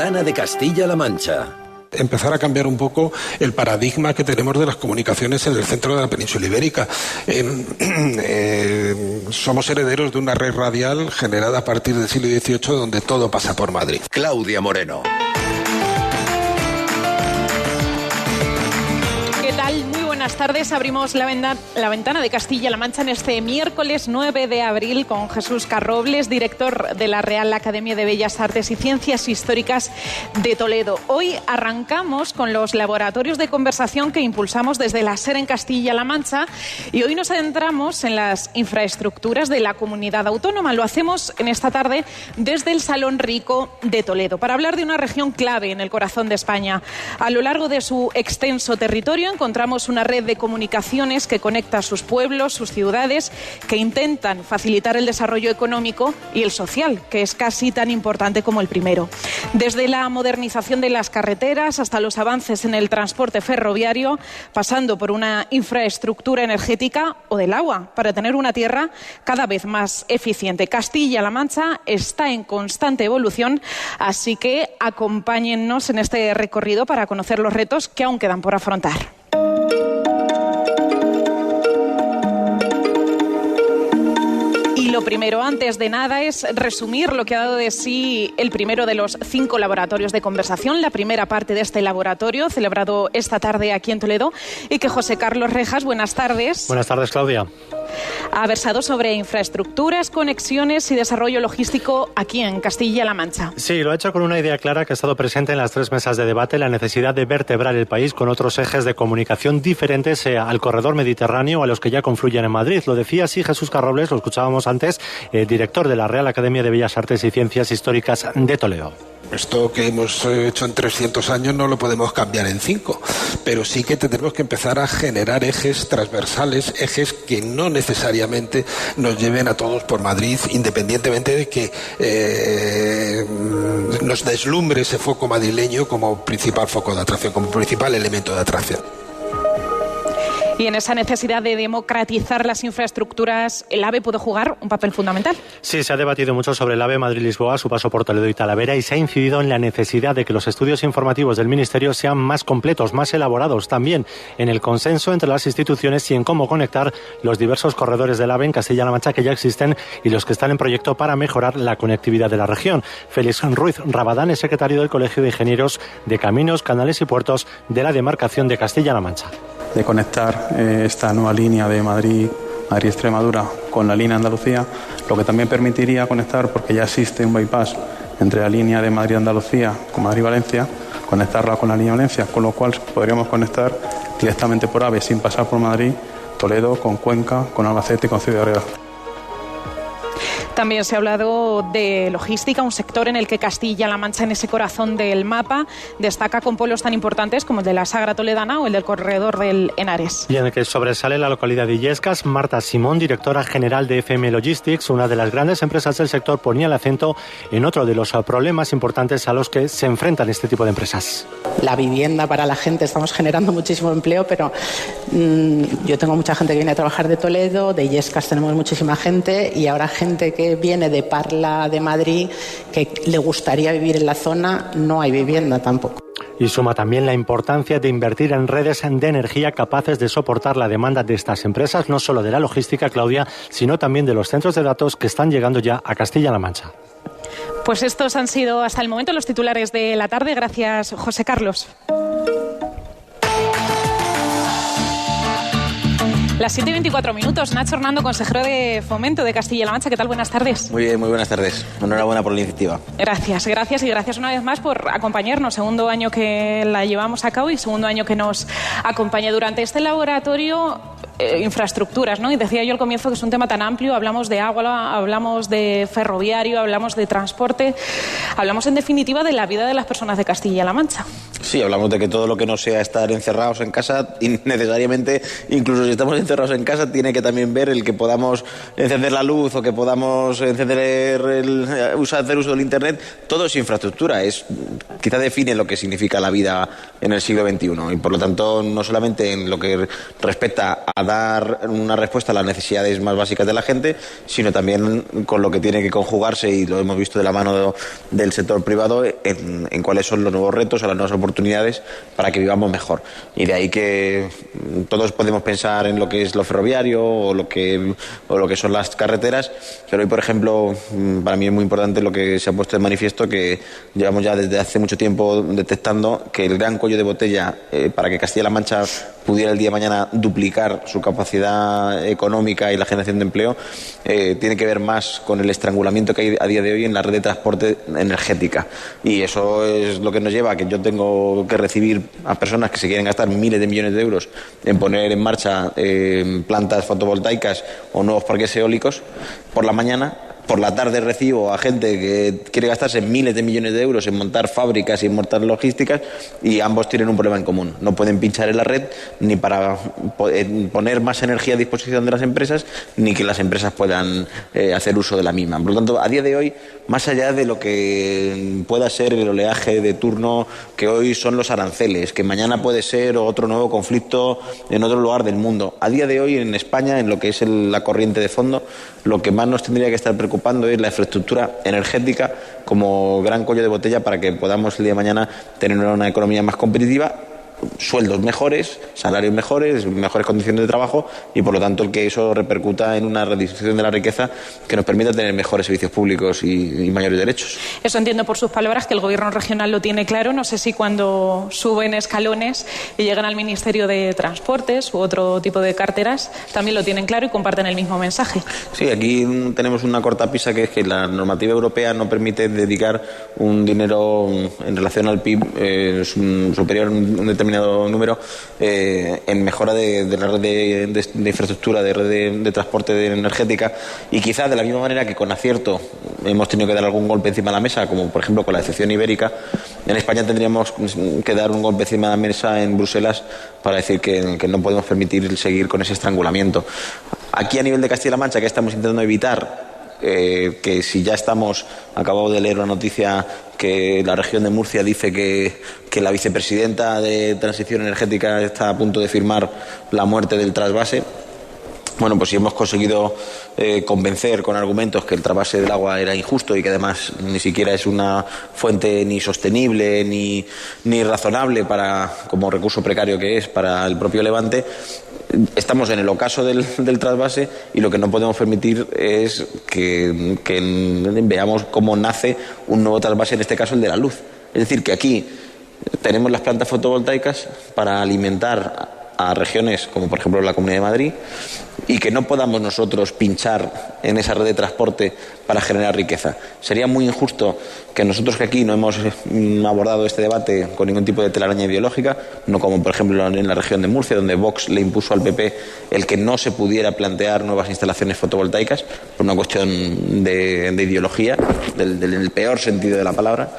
ventana de Castilla-La Mancha. Empezar a cambiar un poco el paradigma que tenemos de las comunicaciones en el centro de la península ibérica. Somos herederos de una red radial generada a partir del siglo XVIII donde todo pasa por Madrid. Claudia Moreno. Buenas tardes, abrimos la ventana de Castilla-La Mancha en este miércoles 9 de abril con Jesús Carrobles, director de la Real Academia de Bellas Artes y Ciencias Históricas de Toledo. Hoy arrancamos con los laboratorios de conversación que impulsamos desde la SER en Castilla-La Mancha y hoy nos adentramos en las infraestructuras de la comunidad autónoma. Lo hacemos en esta tarde desde el Salón Rico de Toledo para hablar de una región clave en el corazón de España. A lo largo de su extenso territorio encontramos una red de comunicaciones que conecta sus pueblos, sus ciudades, que intentan facilitar el desarrollo económico y el social, que es casi tan importante como el primero. Desde la modernización de las carreteras hasta los avances en el transporte ferroviario, pasando por una infraestructura energética o del agua, para tener una tierra cada vez más eficiente. Castilla-La Mancha está en constante evolución, así que acompáñennos en este recorrido para conocer los retos que aún quedan por afrontar. Y lo primero, antes de nada, es resumir lo que ha dado de sí el primero de los 5 laboratorios de conversación, la primera parte de este laboratorio, celebrado esta tarde aquí en Toledo, y que José Carlos Rejas, buenas tardes. Buenas tardes, Claudia. Ha versado sobre infraestructuras, conexiones y desarrollo logístico aquí en Castilla-La Mancha. Sí, lo ha hecho con una idea clara que ha estado presente en las 3 mesas de debate, la necesidad de vertebrar el país con otros ejes de comunicación diferentes al corredor mediterráneo a los que ya confluyen en Madrid. Lo decía así Jesús Carrobles, lo escuchábamos antes, director de la Real Academia de Bellas Artes y Ciencias Históricas de Toledo. Esto que hemos hecho en 300 años no lo podemos cambiar en 5, pero sí que tendremos que empezar a generar ejes transversales, ejes que no necesariamente nos lleven a todos por Madrid, independientemente de que nos deslumbre ese foco madrileño como principal foco de atracción, como principal elemento de atracción. Y en esa necesidad de democratizar las infraestructuras, ¿el AVE puede jugar un papel fundamental? Sí, se ha debatido mucho sobre el AVE Madrid-Lisboa, su paso por Toledo y Talavera, y se ha incidido en la necesidad de que los estudios informativos del Ministerio sean más completos, más elaborados, también en el consenso entre las instituciones y en cómo conectar los diversos corredores del AVE en Castilla-La Mancha que ya existen y los que están en proyecto para mejorar la conectividad de la región. Félix Ruiz Rabadán es secretario del Colegio de Ingenieros de Caminos, Canales y Puertos de la demarcación de Castilla-La Mancha. De conectar esta nueva línea de Madrid-Extremadura con la línea Andalucía, lo que también permitiría conectar, porque ya existe un bypass entre la línea de Madrid-Andalucía con Madrid-Valencia, conectarla con la línea Valencia, con lo cual podríamos conectar directamente por AVE sin pasar por Madrid, Toledo, con Cuenca, con Albacete y con Ciudad Real. También se ha hablado de logística, un sector en el que Castilla-La Mancha, en ese corazón del mapa, destaca con pueblos tan importantes como el de la Sagra Toledana o el del corredor del Henares. Y en el que sobresale la localidad de Illescas. Marta Simón, directora general de FM Logistics, una de las grandes empresas del sector, ponía el acento en otro de los problemas importantes a los que se enfrentan este tipo de empresas. La vivienda para la gente, estamos generando muchísimo empleo, pero yo tengo mucha gente que viene a trabajar de Toledo, de Illescas tenemos muchísima gente y ahora gente que viene de Parla, de Madrid, que le gustaría vivir en la zona, no hay vivienda tampoco. Y suma también la importancia de invertir en redes de energía capaces de soportar la demanda de estas empresas, no solo de la logística, Claudia, sino también de los centros de datos que están llegando ya a Castilla-La Mancha. Pues estos han sido hasta el momento los titulares de la tarde. Gracias, José Carlos. Las 7:24. Nacho Hernando, consejero de Fomento de Castilla-La Mancha. ¿Qué tal? Buenas tardes. Muy bien, muy buenas tardes. Enhorabuena por la iniciativa. Gracias y gracias una vez más por acompañarnos. Segundo año que la llevamos a cabo y segundo año que nos acompaña durante este laboratorio. Infraestructuras, ¿no? Y decía yo al comienzo que es un tema tan amplio. Hablamos de agua, hablamos de ferroviario, hablamos de transporte, hablamos en definitiva de la vida de las personas de Castilla-La Mancha. Sí, hablamos de que todo lo que no sea estar encerrados en casa, innecesariamente, incluso si estamos encerrados en casa, tiene que también ver el que podamos encender la luz o que podamos hacer uso del Internet. Todo es infraestructura, quizá define lo que significa la vida en el siglo XXI y por lo tanto no solamente en lo que respecta a dar una respuesta a las necesidades más básicas de la gente, sino también con lo que tiene que conjugarse, y lo hemos visto de la mano del sector privado, en cuáles son los nuevos retos, a las nuevas oportunidades para que vivamos mejor. Y de ahí que todos podemos pensar en lo que es lo ferroviario o lo que son las carreteras, pero hoy, por ejemplo, para mí es muy importante lo que se ha puesto de manifiesto, que llevamos ya desde hace mucho tiempo detectando que el gran cuello de botella para que Castilla-La Mancha pudiera el día de mañana duplicar su capacidad económica y la generación de empleo, tiene que ver más con el estrangulamiento que hay a día de hoy en la red de transporte energética. Y eso es lo que nos lleva a que yo tengo que recibir a personas que se quieren gastar miles de millones de euros en poner en marcha plantas fotovoltaicas o nuevos parques eólicos por la mañana. Por la tarde recibo a gente que quiere gastarse miles de millones de euros en montar fábricas y en montar logísticas, y ambos tienen un problema en común. No pueden pinchar en la red ni para poner más energía a disposición de las empresas, ni que las empresas puedan hacer uso de la misma. Por lo tanto, a día de hoy, más allá de lo que pueda ser el oleaje de turno que hoy son los aranceles, que mañana puede ser otro nuevo conflicto en otro lugar del mundo, a día de hoy en España, en lo que es la corriente de fondo, lo que más nos tendría que estar preocupando es la infraestructura energética como gran cuello de botella para que podamos el día de mañana tener una economía más competitiva, sueldos mejores, salarios mejores, mejores condiciones de trabajo, y por lo tanto el que eso repercuta en una redistribución de la riqueza que nos permita tener mejores servicios públicos y mayores derechos. Eso entiendo por sus palabras que el gobierno regional lo tiene claro. No sé si cuando suben escalones y llegan al Ministerio de Transportes u otro tipo de carteras también lo tienen claro y comparten el mismo mensaje. Sí, aquí tenemos una cortapisa, que es que la normativa europea no permite dedicar un dinero en relación al PIB superior a un determinado número en mejora de la red de infraestructura, de red de transporte energética, y quizás de la misma manera que con acierto hemos tenido que dar algún golpe encima de la mesa, como por ejemplo con la excepción ibérica, en España tendríamos que dar un golpe encima de la mesa en Bruselas para decir que no podemos permitir seguir con ese estrangulamiento. Aquí a nivel de Castilla-La Mancha, que estamos intentando evitar que si ya acabo de leer una noticia que la región de Murcia dice que la vicepresidenta de Transición Energética está a punto de firmar la muerte del trasvase. Bueno, pues si hemos conseguido convencer con argumentos que el trasvase del agua era injusto y que además ni siquiera es una fuente ni sostenible ni razonable como recurso precario que es para el propio Levante, estamos en el ocaso del trasvase, y lo que no podemos permitir es que veamos cómo nace un nuevo trasvase, en este caso el de la luz. Es decir, que aquí tenemos las plantas fotovoltaicas para alimentar a regiones como por ejemplo la Comunidad de Madrid, y que no podamos nosotros pinchar en esa red de transporte para generar riqueza. Sería muy injusto que nosotros, que aquí no hemos abordado este debate con ningún tipo de telaraña ideológica, no como por ejemplo en la región de Murcia, donde Vox le impuso al PP el que no se pudiera plantear nuevas instalaciones fotovoltaicas por una cuestión de ideología, del peor sentido de la palabra.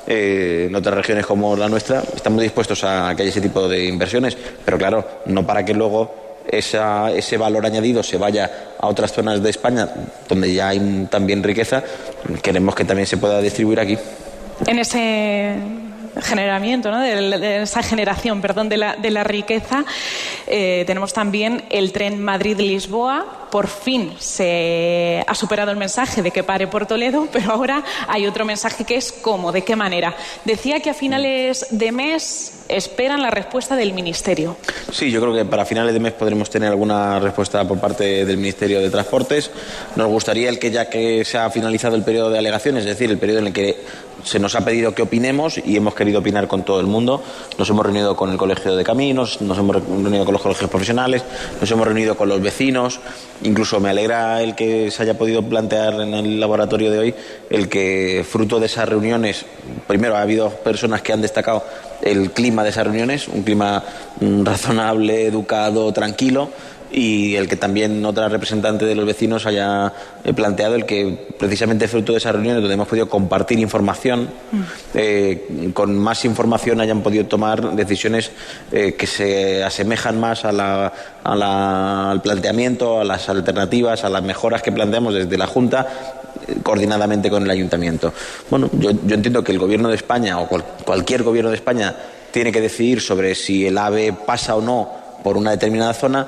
En otras regiones como la nuestra estamos dispuestos a que haya ese tipo de inversiones, pero claro, no para que luego ese valor añadido se vaya a otras zonas de España donde ya hay también riqueza. Queremos que también se pueda distribuir aquí. En ese generamiento, ¿no? de esa generación, de la riqueza, tenemos también el tren Madrid-Lisboa. Por fin se ha superado el mensaje de que pare por Toledo, pero ahora hay otro mensaje que es cómo, de qué manera. Decía que a finales de mes esperan la respuesta del Ministerio. Sí, yo creo que para finales de mes podremos tener alguna respuesta por parte del Ministerio de Transportes. Nos gustaría ya que se ha finalizado el periodo de alegaciones, es decir, el periodo en el que se nos ha pedido que opinemos, y hemos querido opinar con todo el mundo. Nos hemos reunido con el Colegio de Caminos, nos hemos reunido con los colegios profesionales, nos hemos reunido con los vecinos. Incluso me alegra el que se haya podido plantear en el laboratorio de hoy el que, fruto de esas reuniones, primero ha habido personas que han destacado el clima de esas reuniones, un clima razonable, educado, tranquilo, y el que también otra representante de los vecinos haya planteado el que precisamente fruto de esas reuniones donde hemos podido compartir información, con más información hayan podido tomar decisiones que se asemejan más al planteamiento, a las alternativas, a las mejoras que planteamos desde la Junta, coordinadamente con el Ayuntamiento. Bueno, yo entiendo que el Gobierno de España o cualquier Gobierno de España tiene que decidir sobre si el AVE pasa o no por una determinada zona,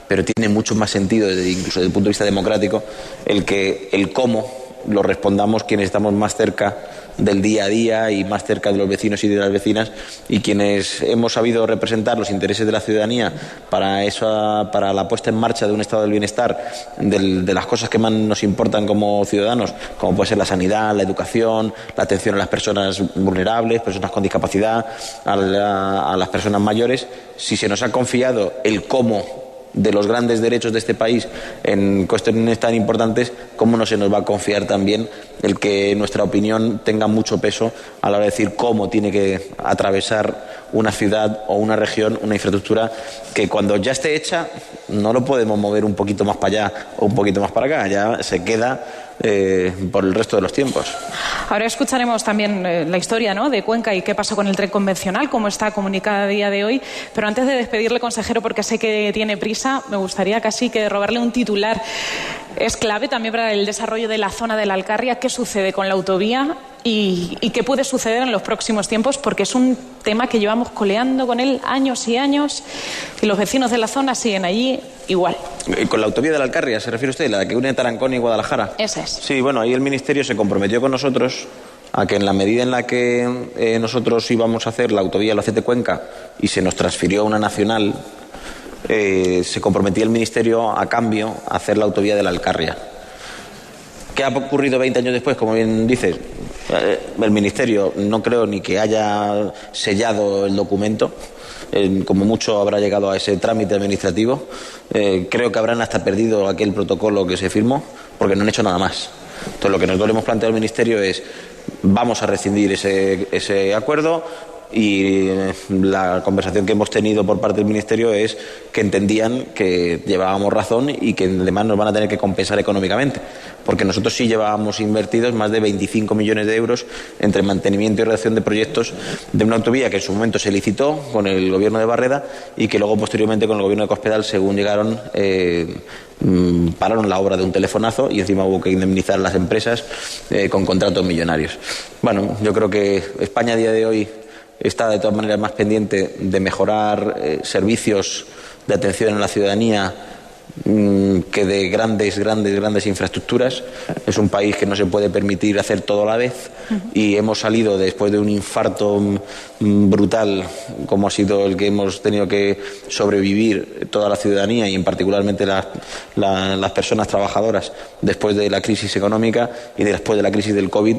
pero tiene mucho más sentido, incluso desde el punto de vista democrático, el cómo lo respondamos quienes estamos más cerca del día a día y más cerca de los vecinos y de las vecinas, y quienes hemos sabido representar los intereses de la ciudadanía para la puesta en marcha de un estado del bienestar, de las cosas que más nos importan como ciudadanos, como puede ser la sanidad, la educación, la atención a las personas vulnerables, personas con discapacidad, a las personas mayores. Si se nos ha confiado el cómo de los grandes derechos de este país en cuestiones tan importantes, ¿cómo no se nos va a confiar también el que nuestra opinión tenga mucho peso a la hora de decir cómo tiene que atravesar una ciudad o una región, una infraestructura que cuando ya esté hecha no lo podemos mover un poquito más para allá o un poquito más para acá, ya se queda por el resto de los tiempos. Ahora escucharemos también la historia, ¿no?, de Cuenca y qué pasó con el tren convencional, cómo está comunicada a día de hoy. Pero antes de despedirle, consejero, porque sé que tiene prisa, me gustaría casi que robarle un titular. Es clave también para el desarrollo de la zona de la Alcarria. ¿Qué sucede con la autovía y qué puede suceder en los próximos tiempos? Porque es un tema que llevamos coleando con él años y años y los vecinos de la zona siguen allí igual. ¿Con la autovía de la Alcarria se refiere usted, la que une Tarancón y Guadalajara? Esa es. Sí, bueno, ahí el Ministerio se comprometió con nosotros a que en la medida en la que nosotros íbamos a hacer la autovía Albacete-Cuenca y se nos transfirió a una nacional, se comprometía el Ministerio a cambio a hacer la autovía de la Alcarria. ¿Qué ha ocurrido 20 años después? Como bien dices, el Ministerio no creo ni que haya sellado el documento, como mucho habrá llegado a ese trámite administrativo. Creo que habrán hasta perdido aquel protocolo que se firmó, porque no han hecho nada más. Entonces lo que nosotros le hemos planteado al Ministerio es: vamos a rescindir ese acuerdo, y la conversación que hemos tenido por parte del Ministerio es que entendían que llevábamos razón y que además nos van a tener que compensar económicamente, porque nosotros sí llevábamos invertidos más de 25 millones de euros entre mantenimiento y redacción de proyectos de una autovía que en su momento se licitó con el gobierno de Barreda y que luego posteriormente con el gobierno de Cospedal, según llegaron, pararon la obra de un telefonazo y encima hubo que indemnizar a las empresas con contratos millonarios. Bueno, yo creo que España a día de hoy está de todas maneras más pendiente de mejorar servicios de atención a la ciudadanía que de grandes infraestructuras. Es un país que no se puede permitir hacer todo a la vez y hemos salido después de un infarto brutal como ha sido el que hemos tenido que sobrevivir toda la ciudadanía y en particularmente las personas trabajadoras después de la crisis económica y después de la crisis del COVID.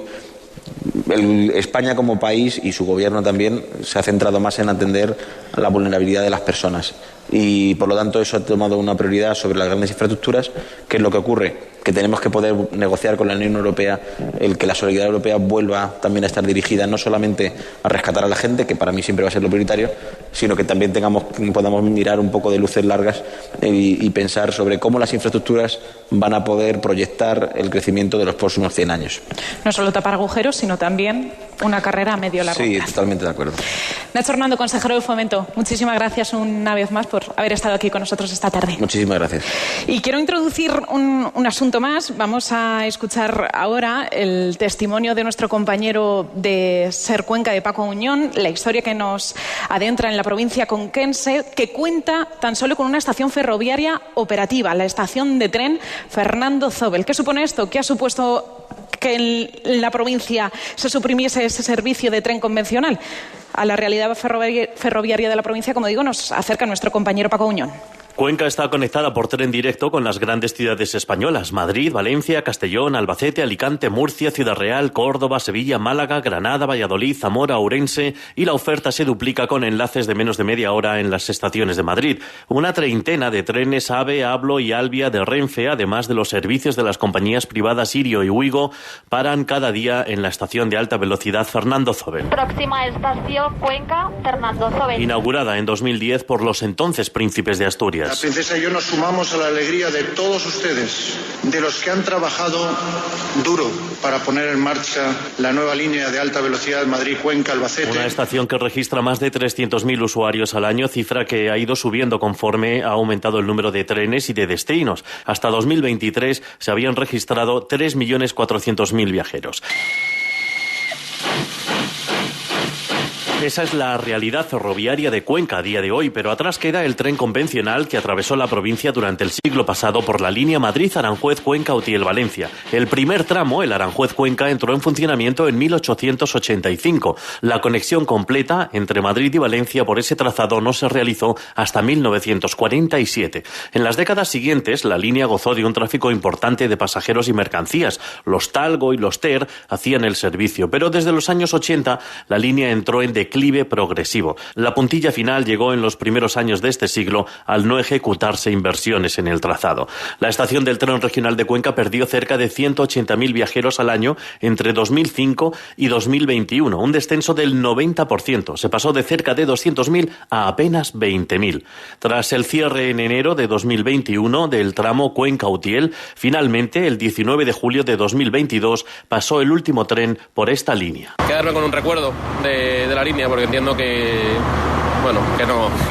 España como país y su gobierno también se ha centrado más en atender a la vulnerabilidad de las personas y por lo tanto eso ha tomado una prioridad sobre las grandes infraestructuras. ¿Qué es lo que ocurre? Que tenemos que poder negociar con la Unión Europea el que la solidaridad europea vuelva también a estar dirigida no solamente a rescatar a la gente, que para mí siempre va a ser lo prioritario, sino que también podamos mirar un poco de luces largas y pensar sobre cómo las infraestructuras van a poder proyectar el crecimiento de los próximos 100 años. No solo tapar agujeros, sino también una carrera a medio largo plazo. Sí, totalmente de acuerdo. Nacho Hernando, consejero del Fomento, muchísimas gracias una vez más por haber estado aquí con nosotros esta tarde. Muchísimas gracias. Y quiero introducir un asunto más. Vamos a escuchar ahora el testimonio de nuestro compañero de Ser Cuenca, de Paco Auñón, la historia que nos adentra en la provincia conquense, que cuenta tan solo con una estación ferroviaria operativa, la estación de tren Fernando Zóbel. ¿Qué supone esto? ¿Qué ha supuesto que en la provincia se suprimiese ese servicio de tren convencional? A la realidad ferroviaria de la provincia, como digo, nos acerca nuestro compañero Paco Auñón. Cuenca está conectada por tren directo con las grandes ciudades españolas: Madrid, Valencia, Castellón, Albacete, Alicante, Murcia, Ciudad Real, Córdoba, Sevilla, Málaga, Granada, Valladolid, Zamora, Ourense, y la oferta se duplica con enlaces de menos de media hora en las estaciones de Madrid. Una treintena de trenes AVE, Ablo y Albia de Renfe, además de los servicios de las compañías privadas Irio y Uigo, paran cada día en la estación de alta velocidad Fernando Zóbel. Próxima estación Cuenca, Fernando Zóbel. Inaugurada en 2010 por los entonces príncipes de Asturias. líneas. La princesa y yo nos sumamos a la alegría de todos ustedes, de los que han trabajado duro para poner en marcha la nueva línea de alta velocidad Madrid-Cuenca-Albacete. Una estación que registra más de 300.000 usuarios al año, cifra que ha ido subiendo conforme ha aumentado el número de trenes y de destinos. Hasta 2023 se habían registrado 3.400.000 viajeros. Esa es la realidad ferroviaria de Cuenca a día de hoy, pero atrás queda el tren convencional que atravesó la provincia durante el siglo pasado por la línea Madrid-Aranjuez-Cuenca-Utiel-Valencia. El primer tramo, el Aranjuez-Cuenca, entró en funcionamiento en 1885. La conexión completa entre Madrid y Valencia por ese trazado no se realizó hasta 1947. En las décadas siguientes, la línea gozó de un tráfico importante de pasajeros y mercancías. Los Talgo y los Ter hacían el servicio, pero desde los años 80 la línea entró en declive progresivo. La puntilla final llegó en los primeros años de este siglo al no ejecutarse inversiones en el trazado. La estación del tren regional de Cuenca perdió cerca de 180.000 viajeros al año entre 2005 y 2021, un descenso del 90%. Se pasó de cerca de 200.000 a apenas 20.000. Tras el cierre en enero de 2021 del tramo Cuenca-Utiel, finalmente el 19 de julio de 2022 pasó el último tren por esta línea. Quedarme con un recuerdo de la línea, porque entiendo que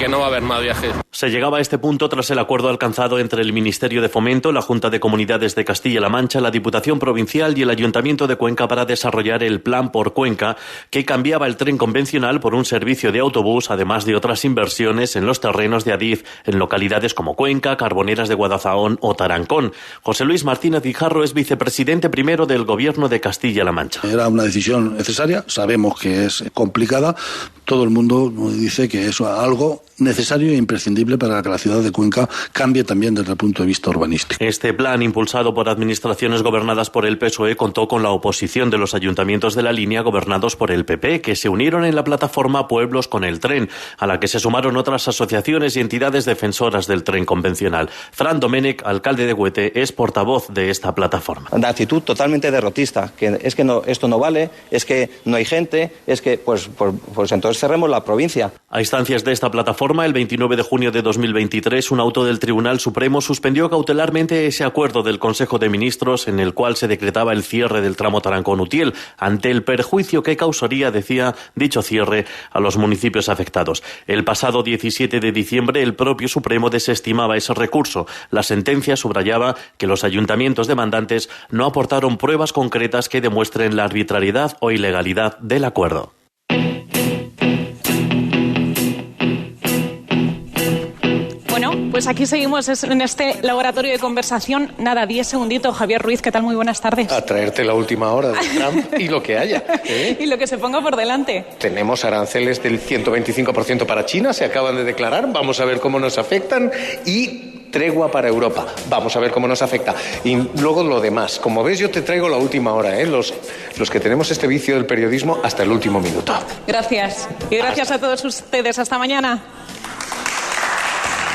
no va a haber más viajes. Se llegaba a este punto tras el acuerdo alcanzado entre el Ministerio de Fomento, la Junta de Comunidades de Castilla-La Mancha, la Diputación Provincial y el Ayuntamiento de Cuenca para desarrollar el Plan por Cuenca, que cambiaba el tren convencional por un servicio de autobús, además de otras inversiones en los terrenos de Adif, en localidades como Cuenca, Carboneras de Guadalajara o Tarancón. José Luis Martínez Guijarro es vicepresidente primero del Gobierno de Castilla-La Mancha. Era una decisión necesaria, sabemos que es complicada, todo el mundo dice que es algo necesario e imprescindible para que la ciudad de Cuenca cambie también desde el punto de vista urbanístico. Este plan, impulsado por administraciones gobernadas por el PSOE, contó con la oposición de los ayuntamientos de la línea gobernados por el PP, que se unieron en la plataforma Pueblos con el Tren, a la que se sumaron otras asociaciones y entidades defensoras del tren convencional. Fran Domènech, alcalde de Huete, es portavoz de esta plataforma. Una actitud totalmente derrotista, que es que no, esto no vale, es que no hay gente, es que pues entonces cerremos la provincia. A instancias de esta plataforma, el 29 de junio de 2023, un auto del Tribunal Supremo suspendió cautelarmente ese acuerdo del Consejo de Ministros en el cual se decretaba el cierre del tramo Tarancón-Utiel, ante el perjuicio que causaría, decía, dicho cierre a los municipios afectados. El pasado 17 de diciembre, el propio Supremo desestimaba ese recurso. La sentencia subrayaba que los ayuntamientos demandantes no aportaron pruebas concretas que demuestren la arbitrariedad o ilegalidad del acuerdo. Pues aquí seguimos en este laboratorio de conversación. Nada, 10 segunditos. Javier Ruiz, ¿qué tal? Muy buenas tardes. A traerte la última hora de Trump y lo que haya. Y lo que se ponga por delante. Tenemos aranceles del 125% para China, se acaban de declarar, vamos a ver cómo nos afectan, y tregua para Europa, vamos a ver cómo nos afecta. Y luego lo demás. Como ves, yo te traigo la última hora, los que tenemos este vicio del periodismo hasta el último minuto. Gracias. Y gracias a todos ustedes. Hasta mañana.